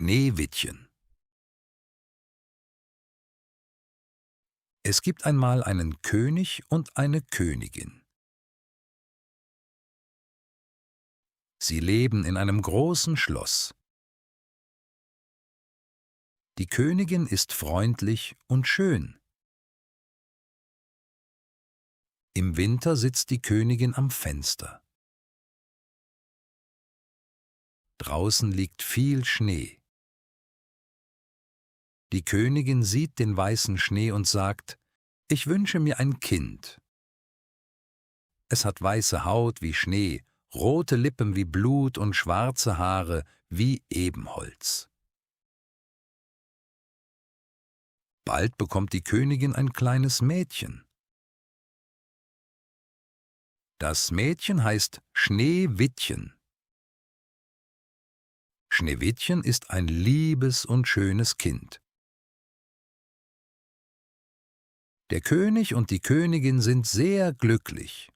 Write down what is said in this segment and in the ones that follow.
Schneewittchen. Es gibt einmal einen König und eine Königin. Sie leben in einem großen Schloss. Die Königin ist freundlich und schön. Im Winter sitzt die Königin am Fenster. Draußen liegt viel Schnee. Die Königin sieht den weißen Schnee und sagt: Ich wünsche mir ein Kind. Es hat weiße Haut wie Schnee, rote Lippen wie Blut und schwarze Haare wie Ebenholz. Bald bekommt die Königin ein kleines Mädchen. Das Mädchen heißt Schneewittchen. Schneewittchen ist ein liebes und schönes Kind. Der König und die Königin sind sehr glücklich.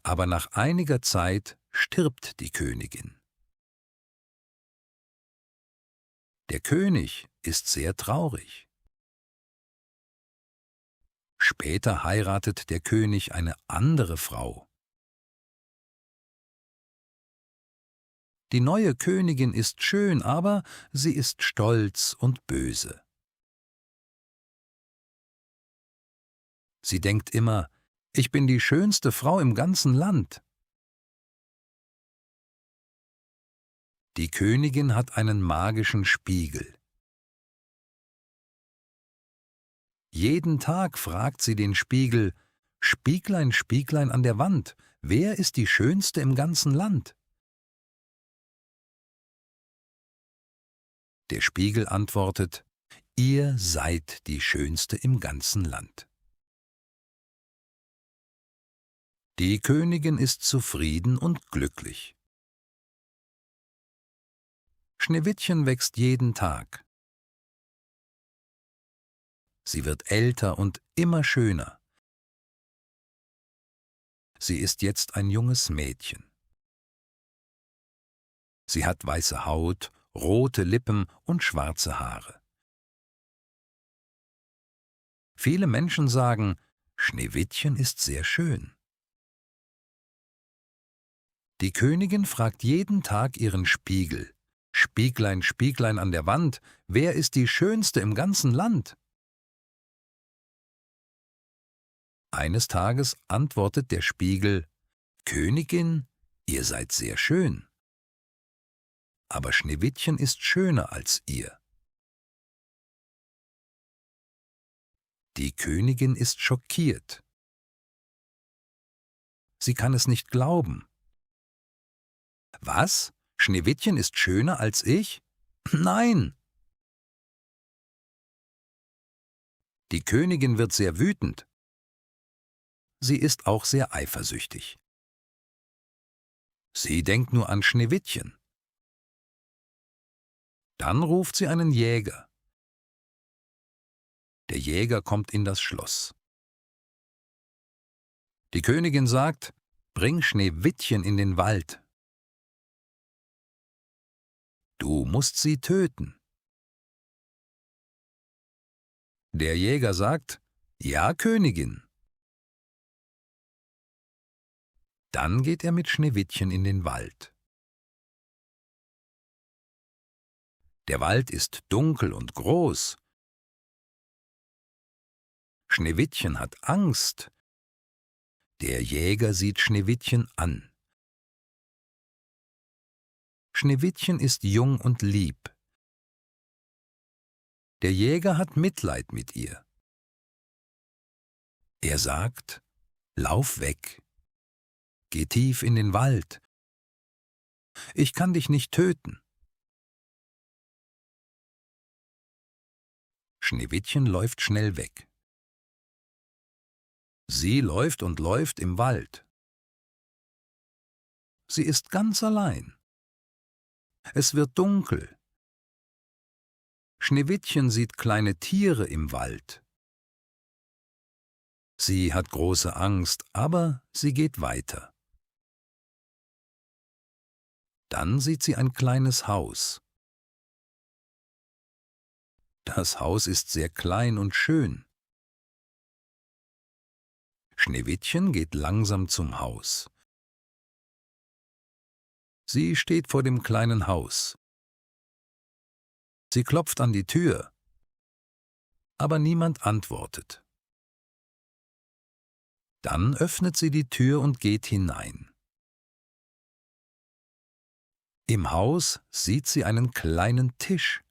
Aber nach einiger Zeit stirbt die Königin. Der König ist sehr traurig. Später heiratet der König eine andere Frau. Die neue Königin ist schön, aber sie ist stolz und böse. Sie denkt immer: Ich bin die schönste Frau im ganzen Land. Die Königin hat einen magischen Spiegel. Jeden Tag fragt sie den Spiegel: Spieglein, Spieglein an der Wand, wer ist die Schönste im ganzen Land? Der Spiegel antwortet: Ihr seid die Schönste im ganzen Land. Die Königin ist zufrieden und glücklich. Schneewittchen wächst jeden Tag. Sie wird älter und immer schöner. Sie ist jetzt ein junges Mädchen. Sie hat weiße Haut, rote Lippen und schwarze Haare. Viele Menschen sagen: Schneewittchen ist sehr schön. Die Königin fragt jeden Tag ihren Spiegel: Spieglein, Spieglein an der Wand, wer ist die Schönste im ganzen Land? Eines Tages antwortet der Spiegel: Königin, ihr seid sehr schön. Aber Schneewittchen ist schöner als ihr. Die Königin ist schockiert. Sie kann es nicht glauben. Was? Schneewittchen ist schöner als ich? Nein! Die Königin wird sehr wütend. Sie ist auch sehr eifersüchtig. Sie denkt nur an Schneewittchen. Dann ruft sie einen Jäger. Der Jäger kommt in das Schloss. Die Königin sagt: Bring Schneewittchen in den Wald. Du musst sie töten. Der Jäger sagt: Ja, Königin. Dann geht er mit Schneewittchen in den Wald. Der Wald ist dunkel und groß. Schneewittchen hat Angst. Der Jäger sieht Schneewittchen an. Schneewittchen ist jung und lieb. Der Jäger hat Mitleid mit ihr. Er sagt: Lauf weg. Geh tief in den Wald. Ich kann dich nicht töten. Schneewittchen läuft schnell weg. Sie läuft und läuft im Wald. Sie ist ganz allein. Es wird dunkel. Schneewittchen sieht kleine Tiere im Wald. Sie hat große Angst, aber sie geht weiter. Dann sieht sie ein kleines Haus. Das Haus ist sehr klein und schön. Schneewittchen geht langsam zum Haus. Sie steht vor dem kleinen Haus. Sie klopft an die Tür, aber niemand antwortet. Dann öffnet sie die Tür und geht hinein. Im Haus sieht sie einen kleinen Tisch.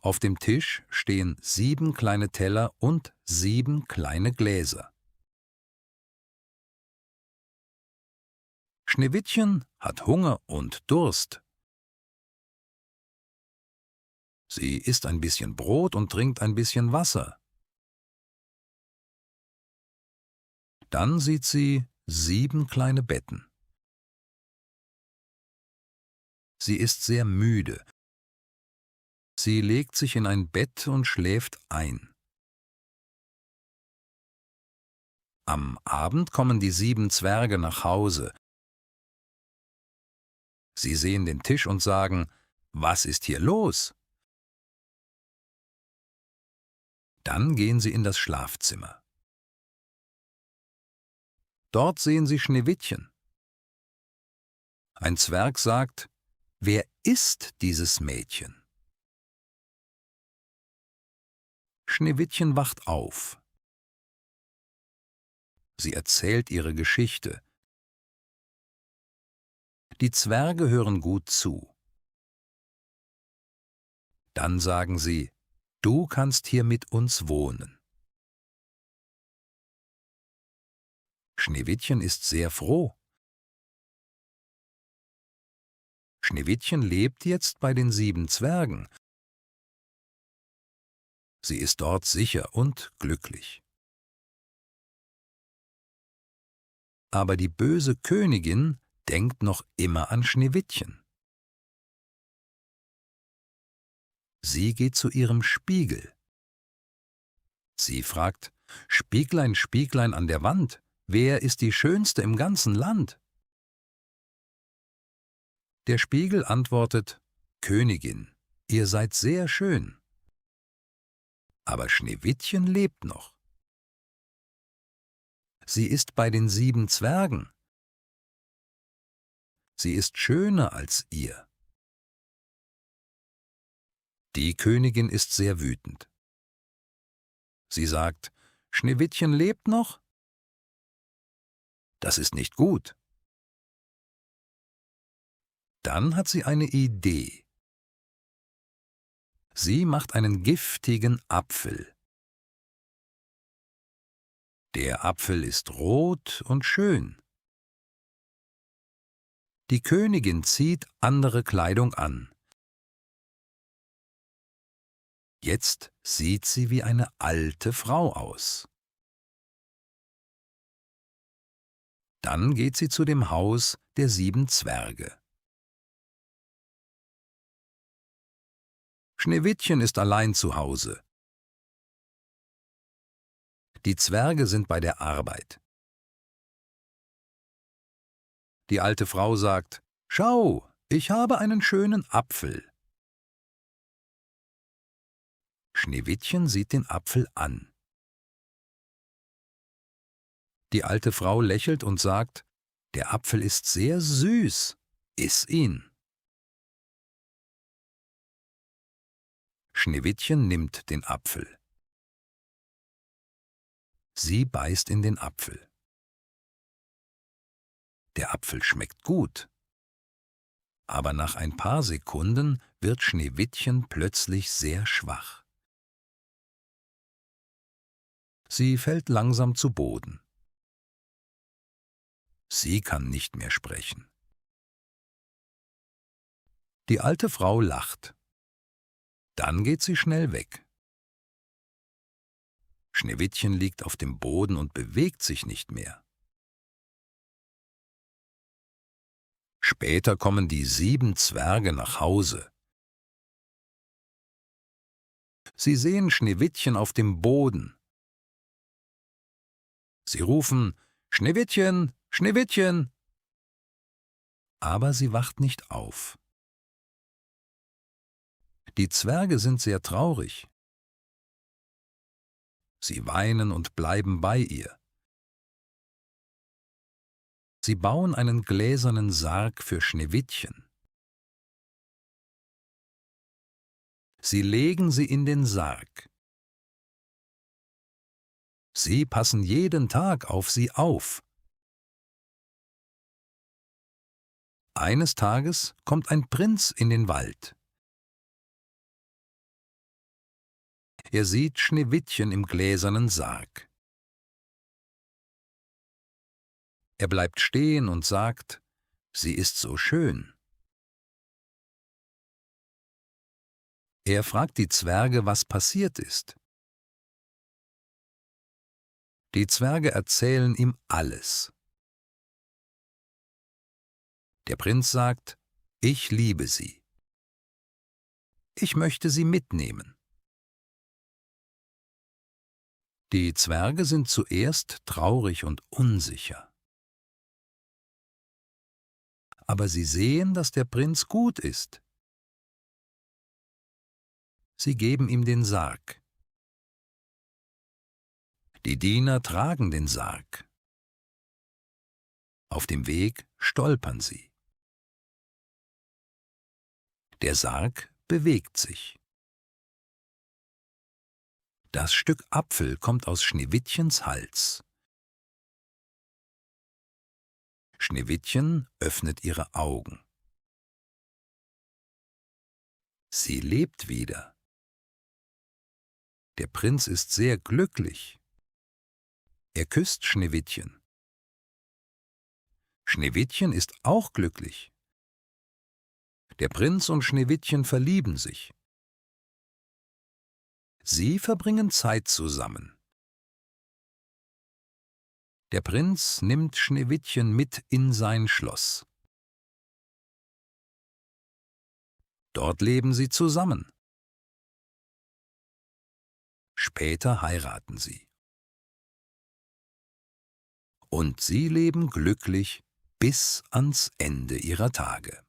Auf dem Tisch stehen 7 kleine Teller und 7 kleine Gläser. Schneewittchen hat Hunger und Durst. Sie isst ein bisschen Brot und trinkt ein bisschen Wasser. Dann sieht sie 7 kleine Betten. Sie ist sehr müde. Sie legt sich in ein Bett und schläft ein. Am Abend kommen die 7 Zwerge nach Hause. Sie sehen den Tisch und sagen: »Was ist hier los?« Dann gehen sie in das Schlafzimmer. Dort sehen sie Schneewittchen. Ein Zwerg sagt: »Wer ist dieses Mädchen?« Schneewittchen wacht auf. Sie erzählt ihre Geschichte. Die Zwerge hören gut zu. Dann sagen sie: »Du kannst hier mit uns wohnen.« Schneewittchen ist sehr froh. Schneewittchen lebt jetzt bei den 7 Zwergen. Sie ist dort sicher und glücklich. Aber die böse Königin denkt noch immer an Schneewittchen. Sie geht zu ihrem Spiegel. Sie fragt: »Spieglein, Spieglein an der Wand, wer ist die Schönste im ganzen Land?« Der Spiegel antwortet: »Königin, ihr seid sehr schön. Aber Schneewittchen lebt noch. Sie ist bei den 7 Zwergen. Sie ist schöner als ihr.« Die Königin ist sehr wütend. Sie sagt: »Schneewittchen lebt noch? Das ist nicht gut.« Dann hat sie eine Idee. Sie macht einen giftigen Apfel. Der Apfel ist rot und schön. Die Königin zieht andere Kleidung an. Jetzt sieht sie wie eine alte Frau aus. Dann geht sie zu dem Haus der 7 Zwerge. Schneewittchen ist allein zu Hause. Die Zwerge sind bei der Arbeit. Die alte Frau sagt: »Schau, ich habe einen schönen Apfel.« Schneewittchen sieht den Apfel an. Die alte Frau lächelt und sagt: »Der Apfel ist sehr süß, iss ihn.« Schneewittchen nimmt den Apfel. Sie beißt in den Apfel. Der Apfel schmeckt gut. Aber nach ein paar Sekunden wird Schneewittchen plötzlich sehr schwach. Sie fällt langsam zu Boden. Sie kann nicht mehr sprechen. Die alte Frau lacht. Dann geht sie schnell weg. Schneewittchen liegt auf dem Boden und bewegt sich nicht mehr. Später kommen die 7 Zwerge nach Hause. Sie sehen Schneewittchen auf dem Boden. Sie rufen: »Schneewittchen, Schneewittchen!« aber sie wacht nicht auf. Die Zwerge sind sehr traurig. Sie weinen und bleiben bei ihr. Sie bauen einen gläsernen Sarg für Schneewittchen. Sie legen sie in den Sarg. Sie passen jeden Tag auf sie auf. Eines Tages kommt ein Prinz in den Wald. Er sieht Schneewittchen im gläsernen Sarg. Er bleibt stehen und sagt, sie ist so schön. Er fragt die Zwerge, was passiert ist. Die Zwerge erzählen ihm alles. Der Prinz sagt, ich liebe sie. Ich möchte sie mitnehmen. Die Zwerge sind zuerst traurig und unsicher. Aber sie sehen, dass der Prinz gut ist. Sie geben ihm den Sarg. Die Diener tragen den Sarg. Auf dem Weg stolpern sie. Der Sarg bewegt sich. Das Stück Apfel kommt aus Schneewittchens Hals. Schneewittchen öffnet ihre Augen. Sie lebt wieder. Der Prinz ist sehr glücklich. Er küsst Schneewittchen. Schneewittchen ist auch glücklich. Der Prinz und Schneewittchen verlieben sich. Sie verbringen Zeit zusammen. Der Prinz nimmt Schneewittchen mit in sein Schloss. Dort leben sie zusammen. Später heiraten sie. Und sie leben glücklich bis ans Ende ihrer Tage.